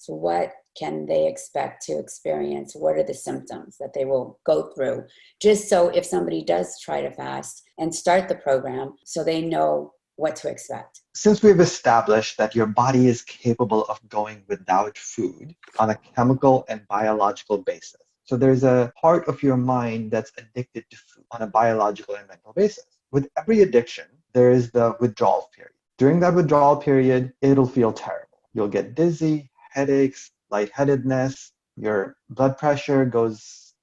So what can they expect to experience? What are the symptoms that they will go through? Just so if somebody does try to fast and start the program, so they know what to expect. Since we've established that your body is capable of going without food on a chemical and biological basis, so there's a part of your mind that's addicted to food on a biological and mental basis. With every addiction, there is the withdrawal period. During that withdrawal period, it'll feel terrible. You'll get dizzy, headaches, lightheadedness, your blood pressure goes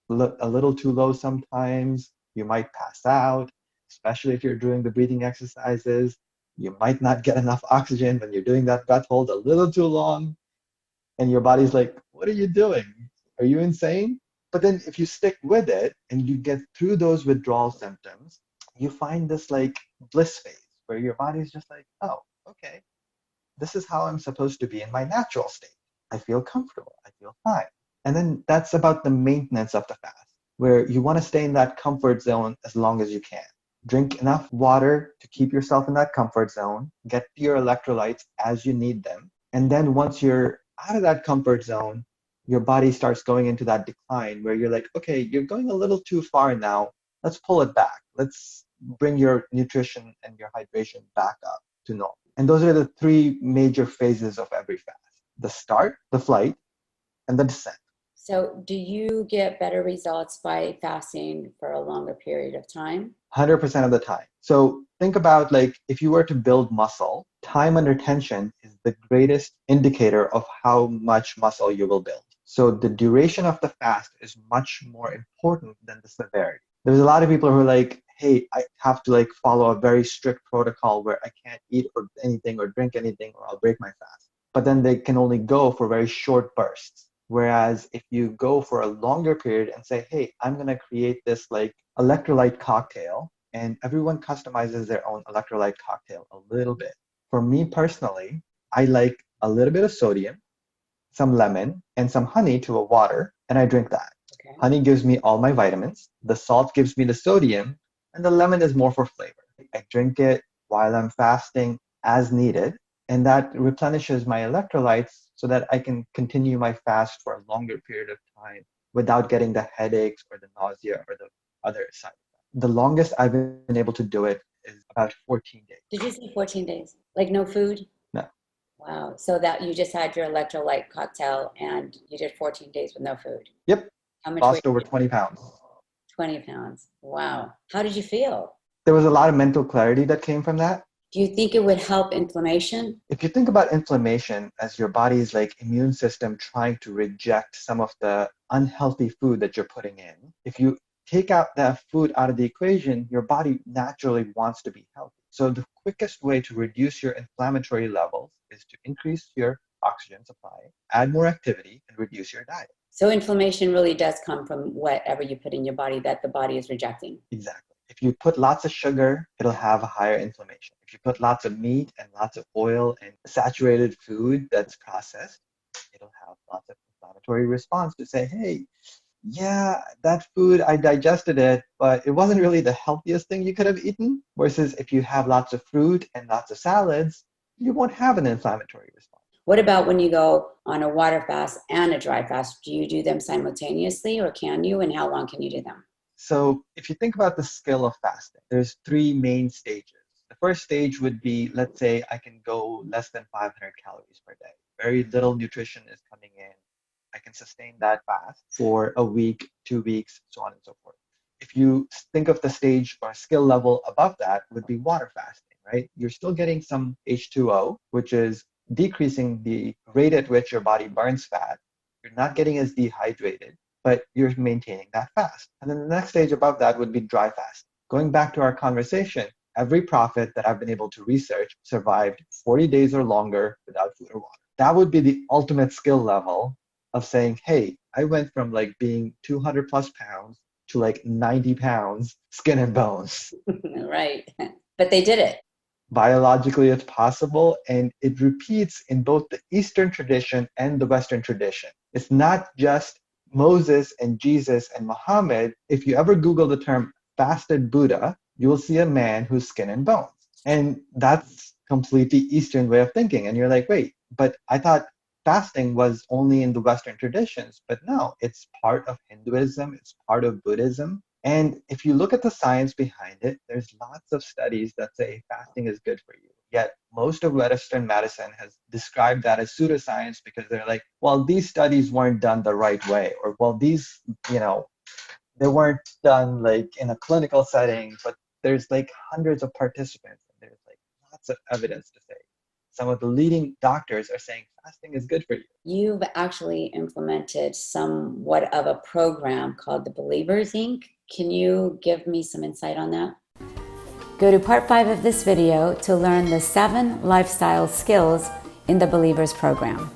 a little too low sometimes, you might pass out, especially if you're doing the breathing exercises. You might not get enough oxygen when you're doing that breath hold a little too long, and your body's like, what are you doing? Are you insane? But then if you stick with it and you get through those withdrawal symptoms, you find this like bliss phase where your body's just like, oh, okay, this is how I'm supposed to be in my natural state. I feel comfortable, I feel fine. And then that's about the maintenance of the fast, where you want to stay in that comfort zone as long as you can. Drink enough water to keep yourself in that comfort zone, get your electrolytes as you need them. And then once you're out of that comfort zone, your body starts going into that decline where you're like, okay, you're going a little too far now. Let's pull it back. Let's bring your nutrition and your hydration back up to normal. And those are the three major phases of every fast: the start, the flight, and the descent. So do you get better results by fasting for a longer period of time? 100% of the time. So think about like if you were to build muscle, time under tension is the greatest indicator of how much muscle you will build. So the duration of the fast is much more important than the severity. There's a lot of people who are like, hey, I have to like follow a very strict protocol where I can't eat or anything or drink anything or I'll break my fast. But then they can only go for very short bursts. Whereas if you go for a longer period and say, hey, I'm going to create this like electrolyte cocktail, and everyone customizes their own electrolyte cocktail a little bit. For me personally, I like a little bit of sodium, some lemon, and some honey to a water, and I drink that. Okay. Honey gives me all my vitamins, the salt gives me the sodium, and the lemon is more for flavor. I drink it while I'm fasting as needed, and that replenishes my electrolytes so that I can continue my fast for a longer period of time without getting the headaches or the nausea or the other side effects. The longest I've been able to do it is about 14 days. Did you say 14 days? Like no food? No. Wow. So that you just had your electrolyte cocktail and you did 14 days with no food? Yep. How much lost over 20 pounds. 20 pounds. Wow. How did you feel? There was a lot of mental clarity that came from that. Do you think it would help inflammation? If you think about inflammation as your body's like immune system trying to reject some of the unhealthy food that you're putting in, if you take out that food out of the equation, your body naturally wants to be healthy. So the quickest way to reduce your inflammatory levels is to increase your oxygen supply, add more activity, and reduce your diet. So inflammation really does come from whatever you put in your body that the body is rejecting. Exactly. If you put lots of sugar, it'll have a higher inflammation. If you put lots of meat and lots of oil and saturated food that's processed, it'll have lots of inflammatory response to say, hey, yeah, that food, I digested it, but it wasn't really the healthiest thing you could have eaten. Versus if you have lots of fruit and lots of salads, you won't have an inflammatory response. What about when you go on a water fast and a dry fast? Do you do them simultaneously or can you? And how long can you do them? So if you think about the skill of fasting, there's three main stages. The first stage would be, let's say I can go less than 500 calories per day. Very little nutrition is coming in. I can sustain that fast for a week, 2 weeks, so on and so forth. If you think of the stage or skill level above that would be water fasting, right? You're still getting some H2O, which is decreasing the rate at which your body burns fat. You're not getting as dehydrated, but you're maintaining that fast. And then the next stage above that would be dry fast. Going back to our conversation, every prophet that I've been able to research survived 40 days or longer without food or water. That would be the ultimate skill level of saying, hey, I went from like being 200 plus pounds to like 90 pounds, skin and bones. Right. But they did it. Biologically, it's possible, and it repeats in both the Eastern tradition and the Western tradition. It's not just Moses and Jesus and Muhammad. If you ever Google the term fasted Buddha, you will see a man who's skin and bones. And that's completely Eastern way of thinking. And you're like, wait, but I thought fasting was only in the Western traditions, but no, it's part of Hinduism, it's part of Buddhism. And if you look at the science behind it, there's lots of studies that say fasting is good for you. Yet most of Western medicine has described that as pseudoscience because they're like, well, these studies weren't done the right way, or well, these, they weren't done like in a clinical setting, but there's like hundreds of participants and there's like lots of evidence to say. Some of the leading doctors are saying fasting is good for you. You've actually implemented somewhat of a program called the Believers Inc. Can you give me some insight on that? Go to part 5 of this video to learn the 7 lifestyle skills in the Believers program.